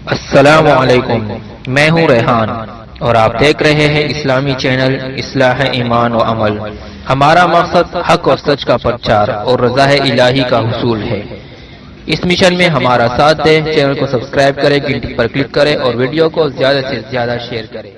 السلام علیکم، میں ہوں ریحان اور آپ دیکھ رہے ہیں اسلامی چینل اصلاح ایمان و عمل۔ ہمارا مقصد حق اور سچ کا پرچار اور رضا الہی کا حصول ہے۔ اس مشن میں ہمارا ساتھ دیں، چینل کو سبسکرائب کریں، گھنٹی پر کلک کریں اور ویڈیو کو زیادہ سے زیادہ شیئر کریں۔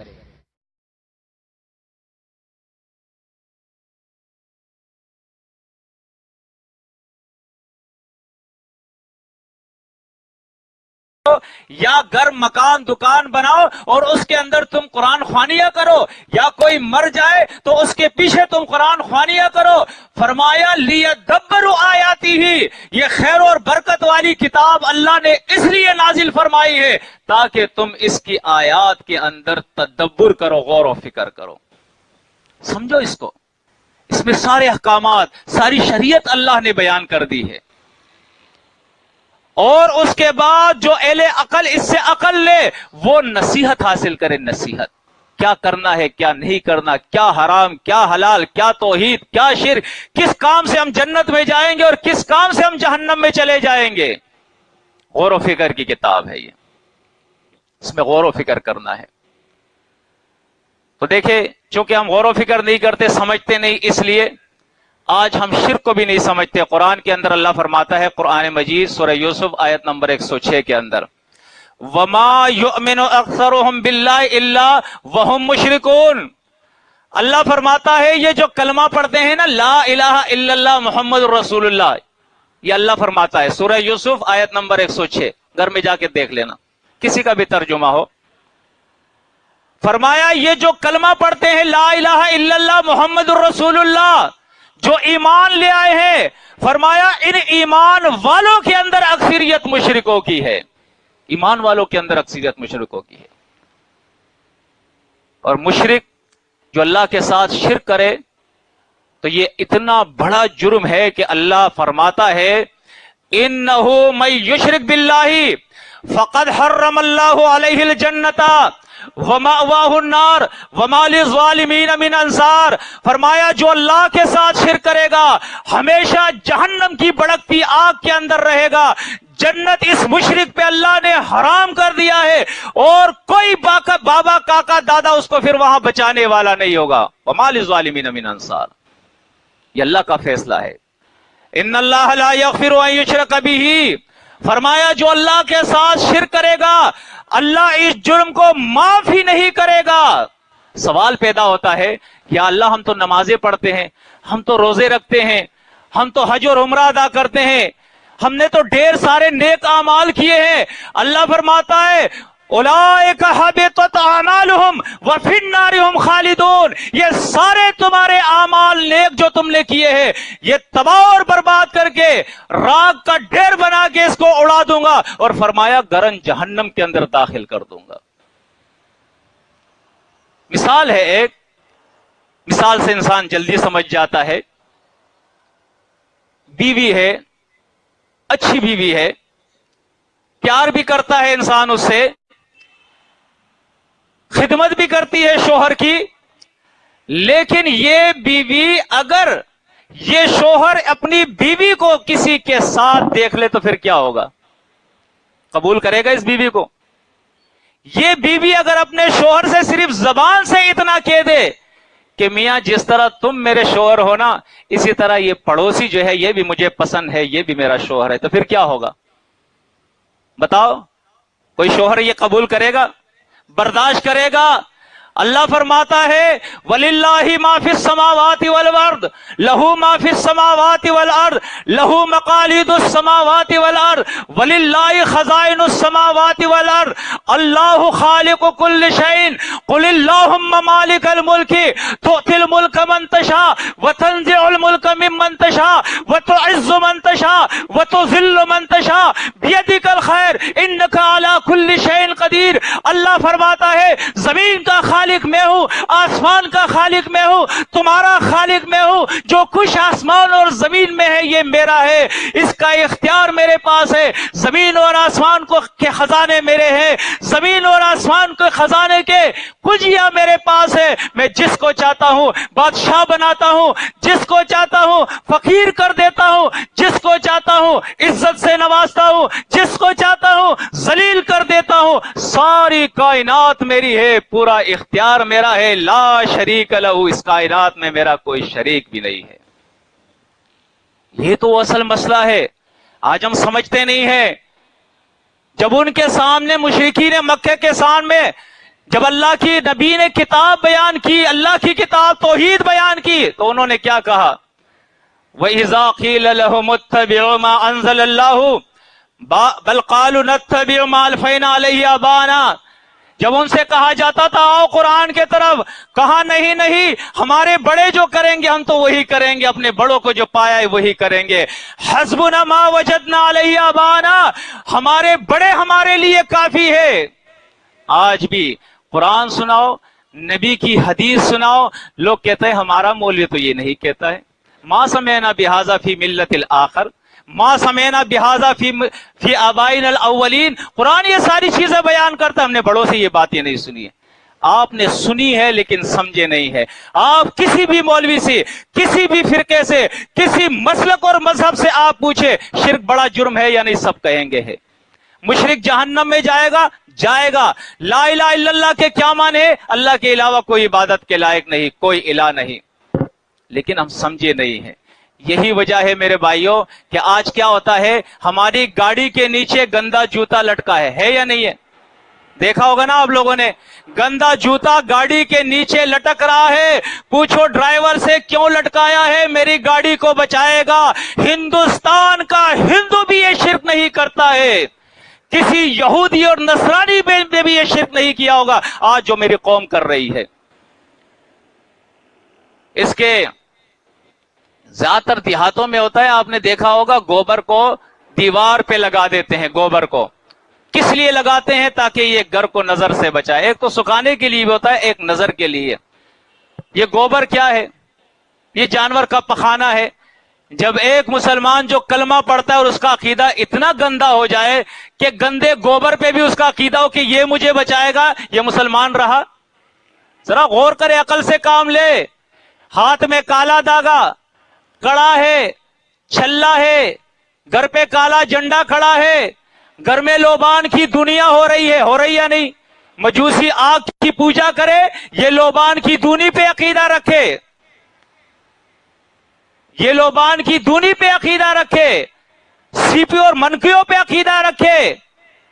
یا گھر مکان دکان بناؤ اور اس کے اندر تم قرآن خوانیاں کرو، یا کوئی مر جائے تو اس کے پیچھے تم قرآن خوانیاں کرو۔ فرمایا لیدبروا آیاتی ہی، یہ خیر اور برکت والی کتاب اللہ نے اس لیے نازل فرمائی ہے تاکہ تم اس کی آیات کے اندر تدبر کرو، غور و فکر کرو، سمجھو اس کو۔ اس میں سارے احکامات، ساری شریعت اللہ نے بیان کر دی ہے، اور اس کے بعد جو اہل عقل اس سے عقل لے وہ نصیحت حاصل کرے۔ نصیحت کیا کرنا ہے، کیا نہیں کرنا، کیا حرام، کیا حلال، کیا توحید، کیا شرک، کس کام سے ہم جنت میں جائیں گے اور کس کام سے ہم جہنم میں چلے جائیں گے۔ غور و فکر کی کتاب ہے یہ، اس میں غور و فکر کرنا ہے۔ تو دیکھیں، چونکہ ہم غور و فکر نہیں کرتے، سمجھتے نہیں، اس لیے آج ہم شرک کو بھی نہیں سمجھتے۔ قرآن کے اندر اللہ فرماتا ہے، قرآن مجید سورہ یوسف آیت نمبر 106 کے اندر، وَمَا يُؤْمِنُ أَكْثَرُهُمْ بِاللَّهِ إِلَّا وَهُمْ مُشْرِكُونَ۔ اللہ فرماتا ہے یہ جو کلمہ پڑھتے ہیں نا، لا الہ الا اللہ محمد رسول اللہ، یہ اللہ فرماتا ہے، سورہ یوسف آیت نمبر 106، گھر میں جا کے دیکھ لینا، کسی کا بھی ترجمہ ہو۔ فرمایا یہ جو کلمہ پڑھتے ہیں لا الہ الا اللہ محمد رسول اللہ، جو ایمان لے آئے ہیں، فرمایا ان ایمان والوں کے اندر اکثریت مشرکوں کی ہے، ایمان والوں کے اندر اکثریت مشرکوں کی ہے۔ اور مشرک جو اللہ کے ساتھ شرک کرے تو یہ اتنا بڑا جرم ہے کہ اللہ فرماتا ہے، انہ من یشرک باللہ فقد حرم اللہ علیہ الجنۃ وَمَأْوَاهُ النَّارُ وَمَا لِلظَّالِمِينَ مِنْ أَنصَارٍ۔ فرمایا جو اللہ کے ساتھ شرک کرے گا ہمیشہ جہنم کی بھڑکتی آگ کے اندر رہے گا۔ جنت اس مشرک پہ اللہ نے حرام کر دیا ہے، اور کوئی بابا کاکا دادا اس کو پھر وہاں بچانے والا نہیں ہوگا۔ وَمَا لِلظَّالِمِينَ مِنْ أَنصَارٍ، یہ اللہ کا فیصلہ ہے۔ ان اللہ لا یغفر ان یشرک بہ، فرمایا جو اللہ کے ساتھ شرک کرے گا اللہ اس جرم کو معاف ہی نہیں کرے گا۔ سوال پیدا ہوتا ہے، یا اللہ ہم تو نمازیں پڑھتے ہیں، ہم تو روزے رکھتے ہیں، ہم تو حج اور عمرہ ادا کرتے ہیں، ہم نے تو ڈھیر سارے نیک اعمال کیے ہیں۔ اللہ فرماتا ہے، اولئک حبطت اعمالہم وفی النار ھم خالدون، یہ سارے تمہارے اعمال نیک جو تم نے کیے ہیں یہ تباہ اور برباد کر کے راگ کا ڈھیر بنا کے اس کو اڑا دوں گا، اور فرمایا گرن جہنم کے اندر داخل کر دوں گا۔ مثال ہے ایک، مثال سے انسان جلدی سمجھ جاتا ہے۔ بیوی ہے، اچھی بیوی ہے، پیار بھی کرتا ہے انسان اس سے، خدمت بھی کرتی ہے شوہر کی، لیکن یہ بیوی اگر یہ شوہر اپنی بیوی کو کسی کے ساتھ دیکھ لے تو پھر کیا ہوگا؟ قبول کرے گا اس بیوی کو؟ یہ بیوی اگر اپنے شوہر سے صرف زبان سے اتنا کہہ دے کہ میاں جس طرح تم میرے شوہر ہو نا، اسی طرح یہ پڑوسی جو ہے یہ بھی مجھے پسند ہے، یہ بھی میرا شوہر ہے، تو پھر کیا ہوگا؟ بتاؤ، کوئی شوہر یہ قبول کرے گا؟ برداشت کرے گا؟ اللہ فرماتا ہے، وَلِلَّهِ مَا فِي السَّمَاوَاتِ وَالْأَرْضِ لَهُ مَا فِي السَّمَاوَاتِ وَالْأَرْضِ لَهُ مَقَالِيدُ السَّمَاوَاتِ وَالْأَرْضِ وَلِلَّهِ خَزَائِنُ السَّمَاوَاتِ وَالْأَرْضِ اللَّهُ خَالِقُ كُلِّ شَيْءٍ قُلِ اللَّهُمَّ مَالِكَ الْمُلْكِ تُؤْتِي الْمُلْكَ مَن تَشَاءُ وَتَنزِعُ الْمُلْكَ مِمَّن تَشَاءُ وَتُعِزُّ مَن تَشَاءُ وَتُذِلُّ مَن تَشَاءُ بِيَدِكَ الْخَيْرُ إِنَّكَ عَلَى كُلِّ شَيْءٍ قَدِيرٌ۔ اللہ فرماتا ہے زمین کا خالق میں ہوں، آسمان کا خالق میں ہوں، تمہارا خالق میں ہوں، جو کچھ آسمان اور زمین میں ہے یہ میرا ہے، اس کا اختیار میرے پاس ہے۔ زمین اور آسمان کے خزانے میرے ہیں، زمین اور آسمان کے خزانے کے کنجیاں میرے پاس ہے، میں جس کو چاہتا ہوں بادشاہ بناتا ہوں، جس کو چاہتا ہوں فقیر کر دیتا ہوں، جس کو چاہتا ہوں عزت سے نوازتا ہوں، جس کو چاہتا ہوں ذلیل کر دیتا ہوں۔ ساری کائنات میری ہے، پورا اختیار میرا ہے، لا شریک لہ، اس کائنات میں میرا کوئی شریک بھی نہیں ہے۔ یہ تو اصل مسئلہ ہے، آج ہم سمجھتے نہیں ہیں۔ جب ان کے سامنے مشرکین مکہ کے سامنے جب اللہ کی نبی نے کتاب بیان کی، اللہ کی کتاب توحید بیان کی، تو انہوں نے کیا کہا؟ وَإِذَا قِيلَ لَهُمُ اتَّبِعُوا مَا أَنزَلَ اللَّهُ بَلْ قَالُوا نَتَّبِعُ مَا أَلْفَيْنَا عَلَيْهِ آبَاءَنَا، جب ان سے کہا جاتا تھا آؤ قرآن کے طرف، کہا نہیں نہیں، ہمارے بڑے جو کریں گے ہم تو وہی کریں گے، اپنے بڑوں کو جو پایا ہے وہی کریں گے۔ حسبنا ما وجدنا علیہ آباءنا، ہمارے بڑے ہمارے لیے کافی ہے۔ آج بھی قرآن سناؤ، نبی کی حدیث سناؤ، لوگ کہتے ہیں ہمارا مولوی تو یہ نہیں کہتا ہے، ما سمعنا بہذا فی ملت الآخر، ما سمعنا بہذا فی آبائنا الاولین۔ قرآن یہ ساری چیزیں بیان کرتا ہے، ہم نے بڑوں سے یہ باتیں نہیں سنی ہے۔ آپ نے سنی ہے لیکن سمجھے نہیں ہے۔ آپ کسی بھی مولوی سے، کسی بھی فرقے سے، کسی مسلک اور مذہب سے آپ پوچھے شرک بڑا جرم ہے یا نہیں، سب کہیں گے ہے۔ مشرک جہنم میں جائے گا، جائے گا۔ لا الہ الا اللہ کے کیا معنی ہے؟ اللہ کے علاوہ کوئی عبادت کے لائق نہیں، کوئی الہ نہیں، لیکن ہم سمجھے نہیں ہیں۔ یہی وجہ ہے میرے بھائیوں کہ آج کیا ہوتا ہے، ہماری گاڑی کے نیچے گندا جوتا لٹکا ہے یا نہیں ہے؟ دیکھا ہوگا نا آپ لوگوں نے، گندا جوتا گاڑی کے نیچے لٹک رہا ہے۔ پوچھو ڈرائیور سے کیوں لٹکایا ہے؟ میری گاڑی کو بچائے گا۔ ہندوستان کا ہندو بھی یہ شرک نہیں کرتا ہے، کسی یہودی اور نصرانی نے بھی یہ شرک نہیں کیا ہوگا آج جو میری قوم کر رہی ہے۔ اس کے زیادہ تر دیہاتوں میں ہوتا ہے، آپ نے دیکھا ہوگا، گوبر کو دیوار پہ لگا دیتے ہیں۔ گوبر کو کس لیے لگاتے ہیں؟ تاکہ یہ گھر کو نظر سے بچائے۔ ایک تو سکھانے کے لیے بھی ہوتا ہے، ایک نظر کے لیے۔ یہ گوبر کیا ہے؟ یہ جانور کا پخانہ ہے۔ جب ایک مسلمان جو کلمہ پڑھتا ہے اور اس کا عقیدہ اتنا گندا ہو جائے کہ گندے گوبر پہ بھی اس کا عقیدہ ہو کہ یہ مجھے بچائے گا، یہ مسلمان رہا؟ ذرا غور کرے، عقل سے کام لے۔ ہاتھ میں کالا داغا، کڑا ہے، چھلا ہے، گھر پہ کالا جھنڈا کھڑا ہے، گھر میں لوبان کی دنیا ہو رہی ہے، ہو رہی یا نہیں؟ مجوسی آگ کی پوجا کرے، یہ لوبان کی دونی پہ عقیدہ رکھے، یہ لوبان کی دونی پہ عقیدہ رکھے، سیپی اور منکیوں پہ عقیدہ رکھے۔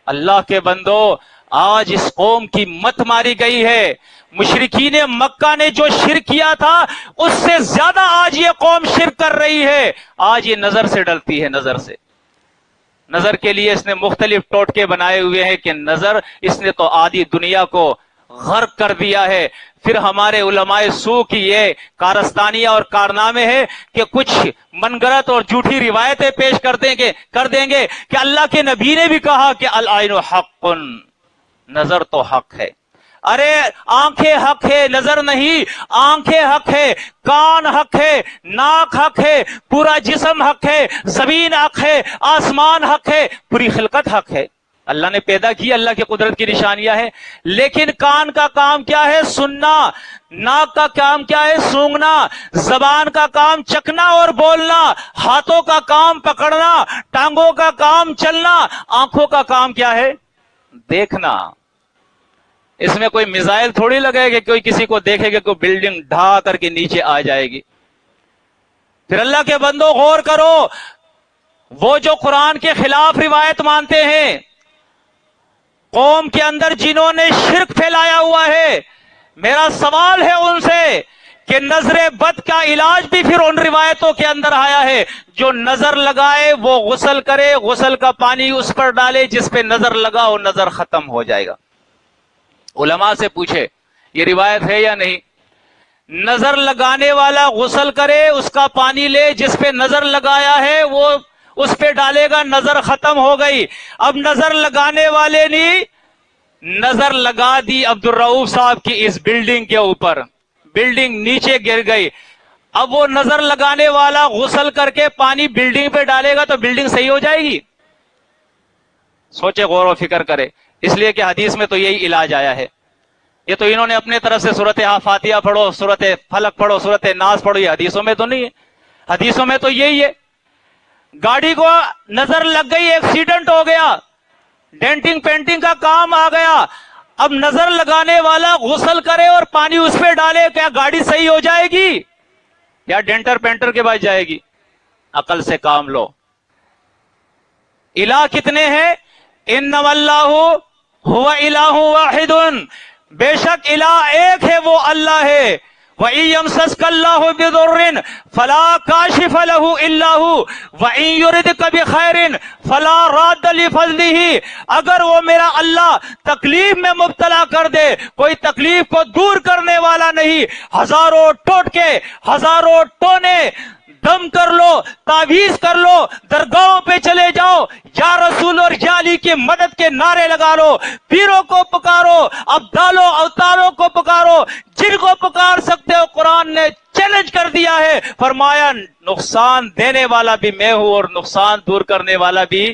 اللہ کے بندو، آج اس قوم کی مت ماری گئی ہے۔ مشرکین مکہ نے جو شرک کیا تھا اس سے زیادہ آج یہ قوم شرک کر رہی ہے۔ آج یہ نظر سے ڈرتی ہے، نظر سے۔ نظر کے لیے اس نے مختلف ٹوٹکے بنائے ہوئے ہیں کہ نظر، اس نے تو آدھی دنیا کو غرق کر دیا ہے۔ پھر ہمارے علماء سو کی یہ کارستانیہ اور کارنامے ہیں کہ کچھ من گھڑت اور جھوٹی روایتیں پیش کر دیں گے کہ اللہ کے نبی نے بھی کہا کہ العین حق، نظر تو حق ہے۔ ارے آنکھیں حق ہے، نظر نہیں۔ آنکھیں حق ہے، کان حق ہے، ناک حق ہے، پورا جسم حق ہے، زمین حق ہے، آسمان حق ہے، پوری خلقت حق ہے۔ اللہ نے پیدا کی، اللہ کی قدرت کی نشانیاں ہیں، لیکن کان کا کام کیا ہے؟ سننا۔ ناک کا کام کیا ہے؟ سونگنا۔ زبان کا کام چکنا اور بولنا۔ ہاتھوں کا کام پکڑنا، ٹانگوں کا کام چلنا۔ آنکھوں کا کام کیا ہے؟ دیکھنا۔ اس میں کوئی میزائل تھوڑی لگے گا، کوئی کسی کو دیکھے گا، کوئی بلڈنگ ڈھا کر کے نیچے آ جائے گی۔ پھر اللہ کے بندو غور کرو، وہ جو قرآن کے خلاف روایت مانتے ہیں، قوم کے اندر جنہوں نے شرک پھیلایا ہوا ہے، میرا سوال ہے ان سے کہ نظر بد کا علاج بھی پھر ان روایتوں کے اندر آیا ہے۔ جو نظر لگائے وہ غسل کرے، غسل کا پانی اس پر ڈالے، جس پہ نظر لگا وہ نظر ختم ہو جائے گا۔ علماء سے پوچھے یہ روایت ہے یا نہیں؟ نظر لگانے والا غسل کرے، اس کا پانی لے، جس پہ نظر لگایا ہے وہ اس پہ ڈالے گا، نظر ختم ہو گئی۔ اب نظر لگانے والے نے نظر لگا دی عبد الرؤوف صاحب کی اس بلڈنگ کے اوپر، بلڈنگ نیچے گر گئی۔ اب وہ نظر لگانے والا غسل کر کے پانی بلڈنگ پہ ڈالے گا تو بلڈنگ صحیح ہو جائے گی؟ سوچے، غور و فکر کرے، اس لیے کہ حدیث میں تو یہی علاج آیا ہے۔ یہ تو انہوں نے اپنے طرف سے سورت فاتحہ پڑھو، سورت فلق پڑھو، سورت ناس پڑھو، یہ حدیثوں میں تو نہیں ہے۔ حدیثوں میں تو یہی ہے، گاڑی کو نظر لگ گئی، ایکسیڈنٹ ہو گیا، ڈینٹنگ پینٹنگ کا کام آ گیا، اب نظر لگانے والا غسل کرے اور پانی اس پہ ڈالے، کیا گاڑی صحیح ہو جائے گی یا ڈینٹر پینٹر کے پاس جائے گی؟ عقل سے کام لو۔ الہ کتنے ہیں؟ انما اللہ هو الہ واحد، بے شک الہ ایک ہے، وہ اللہ ہے۔ وَإِن يَمْسَسْكَ اللَّهُ بِضُرٍّ فَلَا كَاشِفَ لَهُ إِلَّا هُوَ وَإِن يُرِدْكَ بِخَيْرٍ فَلَا رَادَّ لِفَضْلِهِ، اگر وہ میرا اللہ تکلیف میں مبتلا کر دے، کوئی تکلیف کو دور کرنے والا نہیں۔ ہزاروں ٹوٹکے، ہزاروں ٹونے دم کر لو، تعویذ کر لو، درگاہوں پہ چلے جاؤ، یا رسول اور یا علی کی مدد کے نعرے لگا لو، پیروں کو پکارو، ابدالوں اوتاروں کو پکارو، جن کو پکار سکتے ہو۔ قرآن نے چیلنج کر دیا ہے، فرمایا نقصان دینے والا بھی میں ہوں اور نقصان دور کرنے والا بھی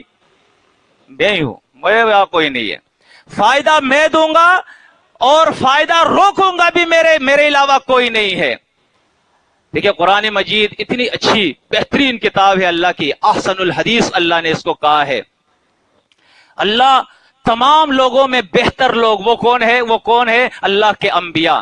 میں ہوں، میرا کوئی نہیں ہے۔ فائدہ میں دوں گا اور فائدہ روکوں گا بھی میرے علاوہ کوئی نہیں ہے۔ دیکھیں قرآن مجید اتنی اچھی بہترین کتاب ہے اللہ کی، احسن الحدیث اللہ نے اس کو کہا ہے۔ اللہ تمام لوگوں میں بہتر لوگ وہ کون ہے؟ اللہ کے انبیاء،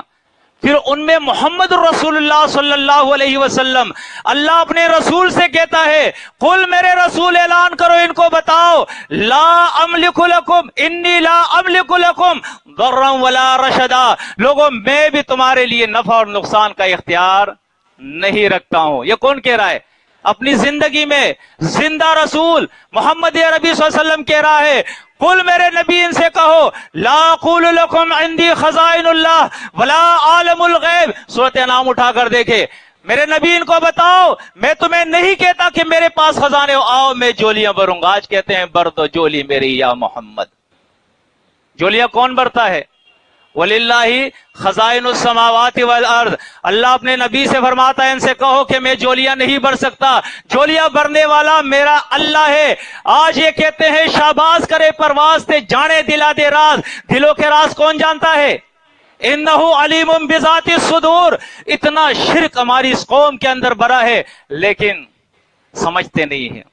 پھر ان میں محمد رسول اللہ صلی اللہ علیہ وسلم۔ اللہ اپنے رسول سے کہتا ہے قل، میرے رسول اعلان کرو، ان کو بتاؤ، لا املک لکم انی لا املک لکم ضرا ولا رشدا، لوگوں میں بھی تمہارے لیے نفع اور نقصان کا اختیار نہیں رکھتا ہوں۔ یہ کون کہہ رہا ہے؟ اپنی زندگی میں زندہ رسول محمد عربی صلی اللہ علیہ وسلم کہہ رہا ہے قل، میرے نبی ان سے کہو، لا اقول لکم عندی خزائن اللہ ولا عالم الغیب۔ سورۃ انعام اٹھا کر دیکھے، میرے نبی ان کو بتاؤ، میں تمہیں نہیں کہتا کہ میرے پاس خزانے ہو، آؤ میں جولیاں بھروں گا۔ آج کہتے ہیں بر دو جولی میری یا محمد۔ جولیاں کون بھرتا ہے؟ وَلِلَّهِ خَزَائِنُ السَّمَاوَاتِ وَالْأَرْضِ، اللہ اپنے نبی سے فرماتا ہے ان سے کہو کہ میں جولیاں نہیں بھر سکتا، جولیاں بھرنے والا میرا اللہ ہے۔ آج یہ کہتے ہیں شاباز کرے پرواز تے جانے دلا دے راز، دلوں کے راز کون جانتا ہے؟ اِنَّهُ عَلِيمٌ بِذَاتِ الصُّدُورِ۔ اتنا شرک ہماری اس قوم کے اندر بھرا ہے لیکن سمجھتے نہیں ہیں۔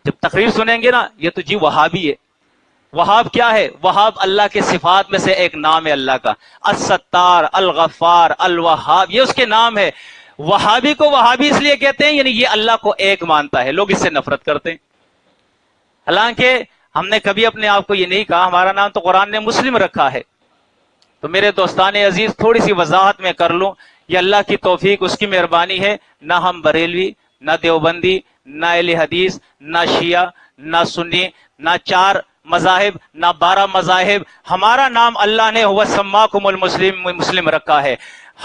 جب تقریر سنیں گے نا، یہ تو جی وہابی ہے۔ وہاب کیا ہے؟ وہاب اللہ کے صفات میں سے ایک نام ہے اللہ کا، الستار، الغفار، الوہاب، یہ اس کے نام ہے۔ وہابی کو وہابی اس لیے کہتے ہیں یعنی یہ اللہ کو ایک مانتا ہے، لوگ اس سے نفرت کرتے ہیں۔ حالانکہ ہم نے کبھی اپنے آپ کو یہ نہیں کہا، ہمارا نام تو قرآن نے مسلم رکھا ہے۔ تو میرے دوستان عزیز تھوڑی سی وضاحت میں کر لوں، یہ اللہ کی توفیق، اس کی مہربانی ہے، نہ ہم بریلوی، نہ دیوبندی، نہ اہل حدیث، نہ شیعہ، نہ سنی، نہ 4 مذاہب، نہ 12 مذاہب، ہمارا نام اللہ نے هو سماکم المسلم مسلم رکھا ہے۔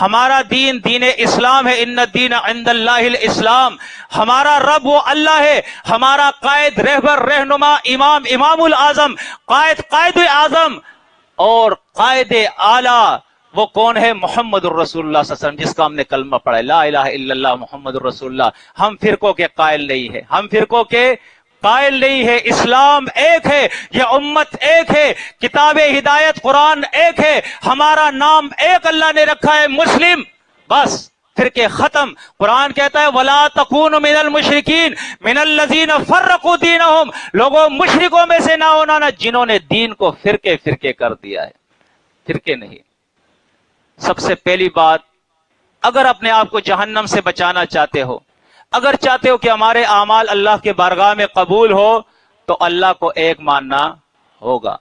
ہمارا دین دین اسلام ہے، ان الدین عند اللہ الاسلام۔ ہمارا رب وہ اللہ ہے، ہمارا قائد، رہبر، رہنما، امام الاعظم، قائد اعظم اور قائد اعلیٰ وہ کون ہے؟ محمد الرسول اللہ صلی اللہ علیہ وسلم، جس کا ہم نے کلمہ پڑھا ہے لا الہ الا اللہ محمد الرسول اللہ۔ ہم فرقوں کے قائل نہیں ہے، ہم فرقوں کے قائل نہیں ہے۔ اسلام ایک ہے، یہ امت ایک ہے، کتاب ہدایت قرآن ایک ہے، ہمارا نام ایک اللہ نے رکھا ہے، مسلم، بس فرقے ختم۔ قرآن کہتا ہے وَلَا تَكُونُوا مِنَ الْمُشْرِكِينَ مِنَ الَّذِينَ فَرَّقُوا دِينَهُمْ، لوگوں مشرکوں میں سے نہ ہونا نا جنہوں نے دین کو فرقے کر دیا ہے، فرقے نہیں۔ سب سے پہلی بات، اگر اپنے آپ کو جہنم سے بچانا چاہتے ہو، اگر چاہتے ہو کہ ہمارے اعمال اللہ کے بارگاہ میں قبول ہو، تو اللہ کو ایک ماننا ہوگا۔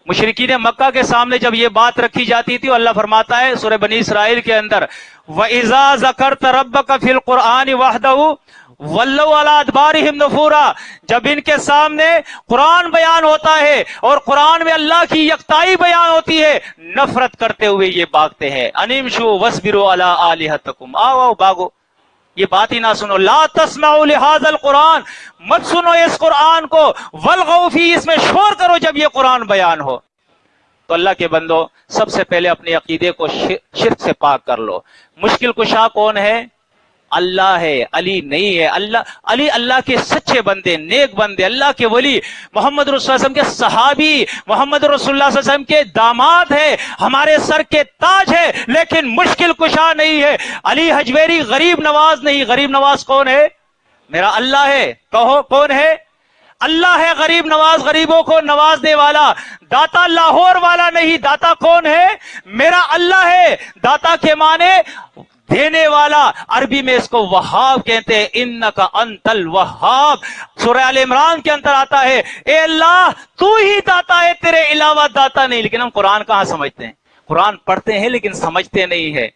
مشرکین مکہ کے سامنے جب یہ بات رکھی جاتی تھی، اللہ فرماتا ہے سورہ بنی اسرائیل کے اندر وَإِذَا ذَكَرْتَ رَبَّكَ فِي الْقُرْآنِ وَحْدَهُ وَلَّوْا عَلَىٰ أَدْبَارِهِمْ نُفُورًا، جب ان کے سامنے قرآن بیان ہوتا ہے اور قرآن میں اللہ کی یکتائی بیان ہوتی ہے، نفرت کرتے ہوئے یہ بھاگتے ہیں۔ أَنِمْشُوا وَاصْبِرُوا عَلَىٰ آلِهَتِكُمْ، آؤ بھاگو، یہ بات ہی نہ سنو۔ لا تسمعوا لهذا القرآن، مت سنو اس قرآن کو، والغوا فیہ، اس میں شور کرو جب یہ قرآن بیان ہو۔ تو اللہ کے بندو، سب سے پہلے اپنے عقیدے کو شرک سے پاک کر لو۔ مشکل کشا کون ہے؟ اللہ ہے، علی نہیں ہے۔ علی اللہ کے سچے بندے، نیک بندے، اللہ کے ولی، محمد رسول اللہ صلی اللہ علیہ وسلم کے صحابی، محمد رسول اللہ صلی اللہ علیہ وسلم کے داماد ہے، ہمارے سر کے تاج ہے، لیکن مشکل کشا نہیں ہے۔ علی حجویری غریب نواز نہیں۔ غریب نواز کون ہے؟ میرا اللہ ہے۔ کہو کون ہے؟ اللہ ہے غریب نواز، غریبوں کو نوازنے والا۔ داتا لاہور والا نہیں، داتا کون ہے؟ میرا اللہ ہے۔ داتا کے معنی دینے والا، عربی میں اس کو وہاب کہتے ہیں۔ انکا انت الوہاب، سورہ آل عمران کے اندر آتا ہے، اے اللہ تو ہی داتا ہے، تیرے علاوہ داتا نہیں۔ لیکن ہم قرآن کہاں سمجھتے ہیں؟ قرآن پڑھتے ہیں لیکن سمجھتے نہیں ہے۔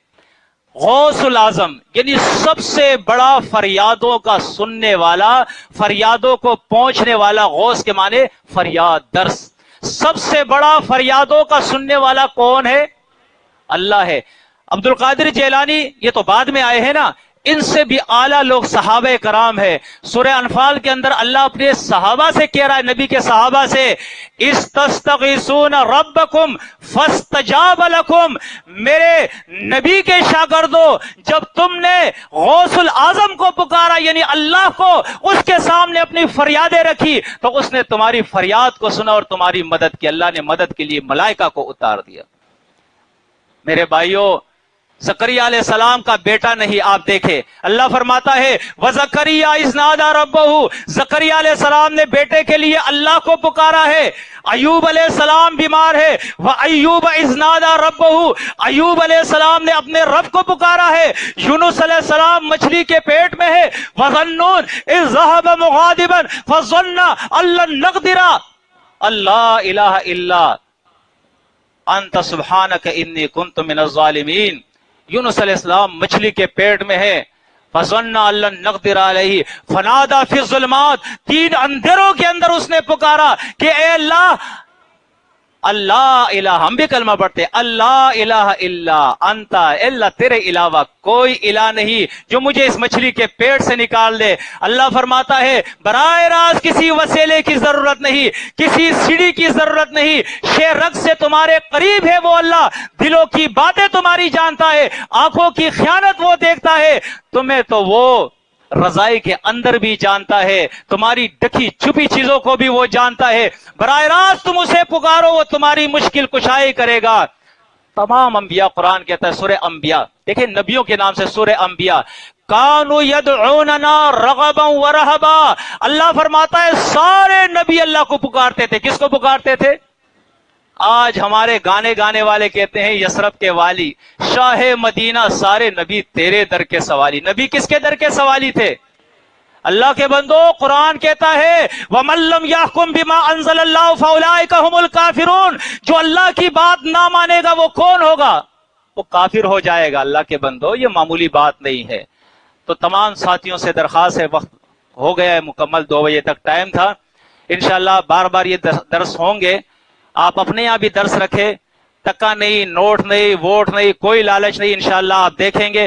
غوث العظم یعنی سب سے بڑا فریادوں کا سننے والا، فریادوں کو پہنچنے والا۔ غوث کے معنی فریاد، درس۔ سب سے بڑا فریادوں کا سننے والا کون ہے؟ اللہ ہے۔ عبد القادر جیلانی یہ تو بعد میں آئے ہیں نا، ان سے بھی اعلیٰ لوگ صحابہ کرام ہے۔ سورہ انفال کے اندر اللہ اپنے صحابہ سے کہہ رہا ہے، نبی کے صحابہ سے، استستغیثون ربکم فاستجاب لکم، میرے نبی کے شاگردوں جب تم نے غوث العظم کو پکارا یعنی اللہ کو، اس کے سامنے اپنی فریادیں رکھی تو اس نے تمہاری فریاد کو سنا اور تمہاری مدد کی۔ اللہ نے مدد کے لیے ملائکہ کو اتار دیا۔ میرے بھائیوں، زکریا علیہ السلام کا بیٹا نہیں، آپ دیکھیں اللہ فرماتا ہے وَزَكَرِيَّا إِذْ نَادَىٰ رَبَّهُ، زکریا علیہ السلام نے بیٹے کے لیے اللہ کو پکارا ہے۔ ایوب علیہ السلام بیمار ہے، وَأَيُّوبَ إِذْ نَادَىٰ رَبَّهُ، ایوب علیہ السلام نے اپنے رب کو پکارا ہے۔ یونس علیہ السلام مچھلی کے پیٹ میں ہے، وَظَنُّونَ إِذْ ذَهَبَ مُغَاضِبًا فَظَنَّ أَن لَّن نَّقْدِرَ اللہ الہ الا انت سبحانک انی کنت من الظالمین۔ یونس علیہ السلام مچھلی کے پیٹ میں ہے، فَظَنَّ أَن لَّن نَّقْدِرَ عَلَيْهِ فَنَادَىٰ فِي الظُّلُمَاتِ، تین اندھیروں کے اندر اس نے پکارا کہ اے اللہ، اللہ الہ، ہم بھی کلمہ پڑھتے اللہ الہ الا انت، اللہ تیرے علاوہ کوئی الہ نہیں جو مجھے اس مچھلی کے پیٹ سے نکال دے۔ اللہ فرماتا ہے براہ راست کسی وسیلے کی ضرورت نہیں، کسی سیڑھی کی ضرورت نہیں، شے رگ سے تمہارے قریب ہے وہ اللہ، دلوں کی باتیں تمہاری جانتا ہے، آنکھوں کی خیانت وہ دیکھتا ہے، تمہیں تو وہ رضائی کے اندر بھی جانتا ہے، تمہاری ڈکی چھپی چیزوں کو بھی وہ جانتا ہے۔ براہ راست تم اسے پکارو، وہ تمہاری مشکل کشائی کرے گا۔ تمام انبیاء، قرآن کہتا ہے سورہ انبیاء، دیکھیں نبیوں کے نام سے سورہ انبیاء، کانوا یدعوننا رغبا ورہبا، اللہ فرماتا ہے سارے نبی اللہ کو پکارتے تھے۔ کس کو پکارتے تھے؟ آج ہمارے گانے والے کہتے ہیں یثرب کے والی، شاہ مدینہ، سارے نبی تیرے در کے سوالی۔ نبی کس کے در کے سوالی تھے؟ اللہ کے بندو، قرآن کہتا ہے وَمَن لَّمْ يَحْكُم بِمَا أَنزَلَ اللَّهُ فَأُولَٰئِكَ هُمُ الْكَافِرُونَ، جو اللہ کی بات نہ مانے گا وہ کون ہوگا؟ وہ کافر ہو جائے گا۔ اللہ کے بندو، یہ معمولی بات نہیں ہے۔ تو تمام ساتھیوں سے درخواست ہے، وقت ہو گیا ہے مکمل، 2 بجے تک ٹائم تھا، انشاءاللہ بار بار یہ درس ہوں گے۔ آپ اپنے یہاں بھی درس رکھے، تکا نہیں، نوٹ نہیں، ووٹ نہیں، کوئی لالچ نہیں، انشاءاللہ آپ دیکھیں گے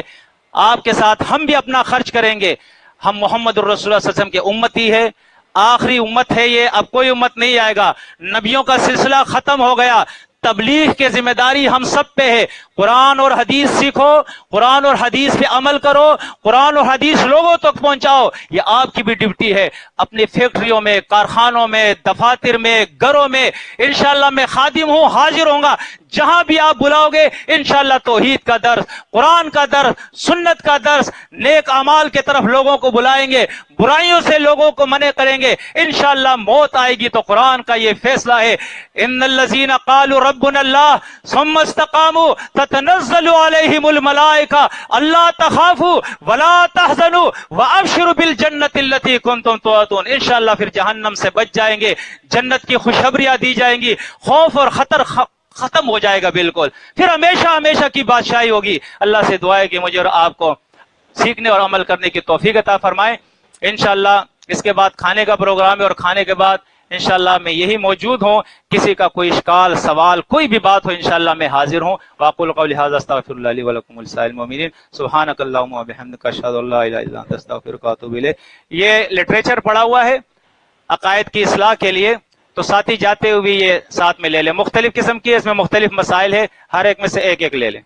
آپ کے ساتھ ہم بھی اپنا خرچ کریں گے۔ ہم محمد الرسول صلی اللہ علیہ وسلم کے امتی ہے، آخری امت ہے یہ، اب کوئی امت نہیں آئے گا، نبیوں کا سلسلہ ختم ہو گیا۔ تبلیغ کی ذمہ داری ہم سب پہ ہے۔ قرآن اور حدیث سیکھو، قرآن اور حدیث پہ عمل کرو، قرآن اور حدیث لوگوں تک پہنچاؤ، یہ آپ کی بھی ڈیوٹی ہے۔ اپنی فیکٹریوں میں، کارخانوں میں، دفاتر میں، گھروں میں انشاءاللہ میں خادم ہوں، حاضر ہوں گا، جہاں بھی آپ بلاؤ گے انشاءاللہ توحید کا درس، قرآن کا درس، سنت کا درس، نیک اعمال کے طرف لوگوں کو بلائیں گے، برائیوں سے لوگوں کو منع کریں گے۔ انشاءاللہ موت آئے گی تو قرآن کا یہ فیصلہ ہے، ان الذین قالوا ربنا اللہ ثم استقاموا تتنزل علیہم الملائکہ الا تخافوا ولا تحزنوا وابشروا بالجنۃ التي کنتم توعدون۔ انشاءاللہ پھر جہنم سے بچ جائیں گے، جنت کی خوشخبریاں دی جائیں گی، خوف اور خطر ختم ہو جائے گا بالکل، پھر ہمیشہ ہمیشہ کی بادشاہی ہوگی۔ اللہ سے دعا ہے کہ مجھے اور آپ کو سیکھنے اور عمل کرنے کی توفیق عطا فرمائے۔ انشاءاللہ اس کے بعد کھانے کا پروگرام ہے، اور کھانے کے بعد انشاءاللہ میں یہی موجود ہوں، کسی کا کوئی اشکال، سوال، کوئی بھی بات ہو انشاءاللہ میں حاضر ہوں۔ واقول قولی ھذا استغفر اللہ لی ولکم ولسائر المؤمنین سبحانک اللہم وبحمدک اشہد ان لا الہ الا انت استغفرک واتوب الیک۔ یہ لٹریچر پڑھا ہوا ہے عقائد کی اصلاح کے لیے، تو ساتھی جاتے ہوئے یہ ساتھ میں لے لیں، مختلف قسم کی ہے، اس میں مختلف مسائل ہے، ہر ایک میں سے ایک ایک لے لیں۔